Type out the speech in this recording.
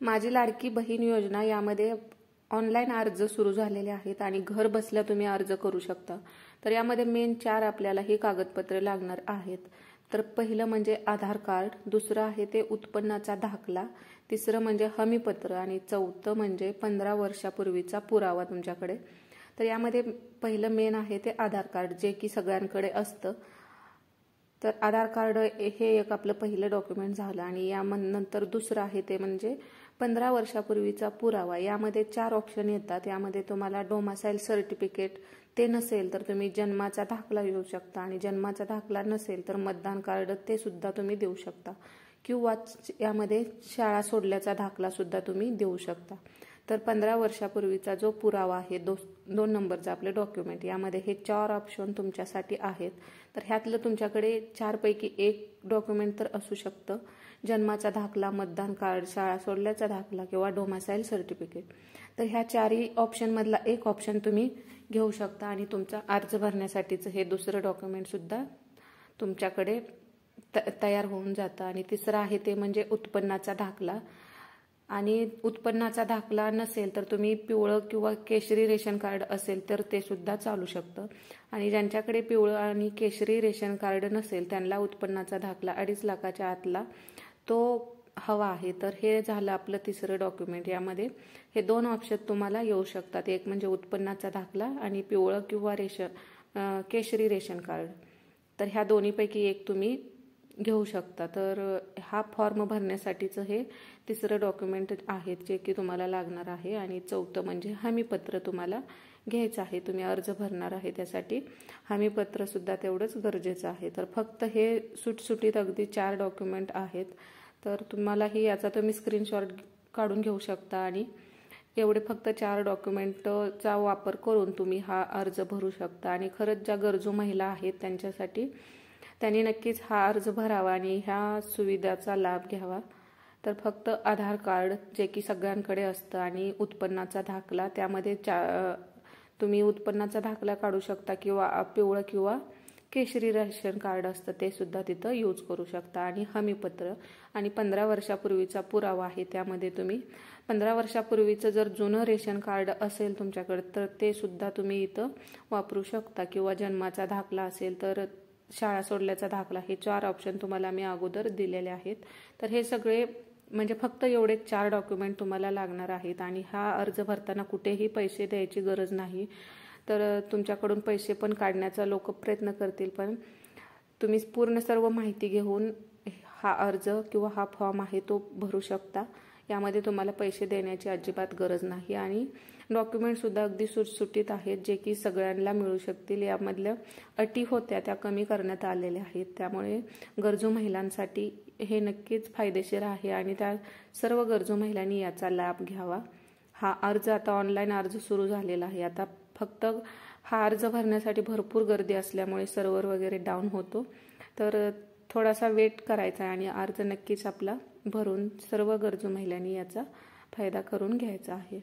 माझी लाडकी बहीण योजना यामध्ये ऑनलाईन अर्ज सुरू झालेले आहेत आणि घर बसल्या तुम्ही अर्ज करू शकता। तर यामध्ये मेन 4 आपल्याला ही कागदपत्रे लागणार आहेत। तर पहिलं म्हणजे आधार कार्ड, दुसरं आहे ते उत्पन्नाचा दाखला, तिसरं म्हणजे हमीपत्र आणि चौथं म्हणजे 15 वर्षापूर्वीचा पुरावा तुमच्याकडे। तर यामध्ये पहिलं मेन आहे ते आधार कार्ड, जे की सगळ्यांकडे असतं। तर आधार कार्ड हे एक आपलं पहिलं डॉक्युमेंट झालं आणि यानंतर दुसरं आहे ते म्हणजे 15 वर्षापूर्वीचा पुरावा। यामध्ये 4 ऑप्शन येतात। यामध्ये तुम्हाला डोमासाईल सर्टिफिकेट ते नसेल तर तुम्ही जन्माचा दाखला देऊ शकता आणि जन्माचा दाखला नसेल तर मतदान कार्ड ते सुद्धा तुम्ही देऊ शकता किंवा यामध्ये शाळा सोडल्याचा दाखला सुद्धा तुम्ही देऊ शकता। तर 15 वर्षापूर्वीचा जो पुरावा आहे 2 नंबरचा आपले डॉक्युमेंट, यामध्ये हे 4 ऑप्शन तुमच्यासाठी आहेत। तर ह्यातलं तुमच्याकडे 4 पैकी एक डॉक्युमेंट तर असू शकतं, जन्माचा दाखला, मतदान कार्ड, शाळा सोडल्याचा दाखला किंवा डोमासाईल सर्टिफिकेट। तर ह्या 4ही ऑप्शनमधला एक ऑप्शन तुम्ही घेऊ शकता आणि तुमचा अर्ज भरण्यासाठीचं हे दुसरं डॉक्युमेंट सुद्धा तुमच्याकडे तयार होऊन जातं। आणि तिसरं आहे ते म्हणजे उत्पन्नाचा दाखला। आणि उत्पन्नाचा दाखला नसेल तर तुम्ही पिवळं किंवा केशरी रेशन कार्ड असेल तर ते सुद्धा चालू शकतं। आणि ज्यांच्याकडे पिवळं आणि केशरी रेशन कार्ड नसेल त्यांना उत्पन्नाचा दाखला 2.5 लाखाच्या आतला तो हवा आहे। तर हे झालं आपलं तिसरं डॉक्युमेंट। यामध्ये हे 2 ऑप्शन तुम्हाला येऊ शकतात, एक म्हणजे उत्पन्नाचा दाखला आणि पिवळं किंवा केशरी रेशन कार्ड। तर ह्या दोन्हीपैकी एक तुम्ही घेऊ शकता। तर हा फॉर्म भरण्यासाठीचं हे तिसरं डॉक्युमेंट आहे जे की तुम्हाला लागणार आहे। आणि चौथं म्हणजे हमीपत्र तुम्हाला घ्यायचं आहे, तुम्ही अर्ज भरणार आहे त्यासाठी हमीपत्र सुद्धा तेवढंच गरजेचं आहे। तर फक्त हे सुटसुटीत अगदी 4 डॉक्युमेंट आहेत। तर तुम्हालाही याचा तुम्ही स्क्रीनशॉट काढून घेऊ शकता आणि एवढे फक्त 4 डॉक्युमेंटचा वापर करून तुम्ही हा अर्ज भरू शकता। आणि खरंच ज्या गरजू महिला आहेत त्यांनी नक्कीच हा अर्ज भरावा आणि ह्या सुविधाचा लाभ घ्यावा। तर फक्त आधार कार्ड जे की सगळ्यांकडे असतं आणि उत्पन्नाचा दाखला, त्यामध्ये तुम्ही उत्पन्नाचा दाखला काढू शकता किंवा पिवळं किंवा केशरी रेशन कार्ड असतं ते सुद्धा तिथं यूज करू शकता। आणि हमीपत्र आणि 15 वर्षापूर्वीचा पुरावा आहे, त्यामध्ये तुम्ही 15 वर्षापूर्वीचं जर जुनं रेशन कार्ड असेल तुमच्याकडे तर ते सुद्धा तुम्ही इथं वापरू शकता किंवा जन्माचा दाखला असेल तर शाळा सोडल्याचा दाखला। हे 4 ऑप्शन तुम्हाला मी अगोदर दिलेले आहेत। तर हे सगळे म्हणजे फक्त एवढे 4 डॉक्युमेंट तुम्हाला लागणार आहेत आणि हा अर्ज भरताना कुठेही पैसे द्यायची गरज नाही। तर तुमच्याकडून पैसे पण काढण्याचा लोक प्रयत्न करतील, पण तुम्ही पूर्ण सर्व माहिती घेऊन हा अर्ज किंवा हा फॉर्म आहे तो भरू शकता। यामध्ये तुम्हाला पैसे देण्याची अजिबात गरज नाही आणि डॉक्युमेंट सुद्धा अगदी सुटसुटीत आहेत जे की सगळ्यांना मिळू शकतील। यामधल्या अटी होत्या त्या कमी करण्यात आलेल्या आहेत, त्यामुळे गरजू महिलांसाठी हे नक्कीच फायदेशीर आहे आणि त्या सर्व गरजू महिलांनी याचा लाभ घ्यावा। हा अर्ज आता ऑनलाईन अर्ज सुरू झालेला आहे। आता फक्त हा अर्ज भरण्यासाठी भरपूर गर्दी असल्यामुळे सर्व्हर वगैरे डाऊन होतो, तर थोडासा वेट करायचा आणि अर्ज नक्कीच आपला भरून सर्व गरजू महिलांनी याचा फायदा करून घ्यायचा आहे।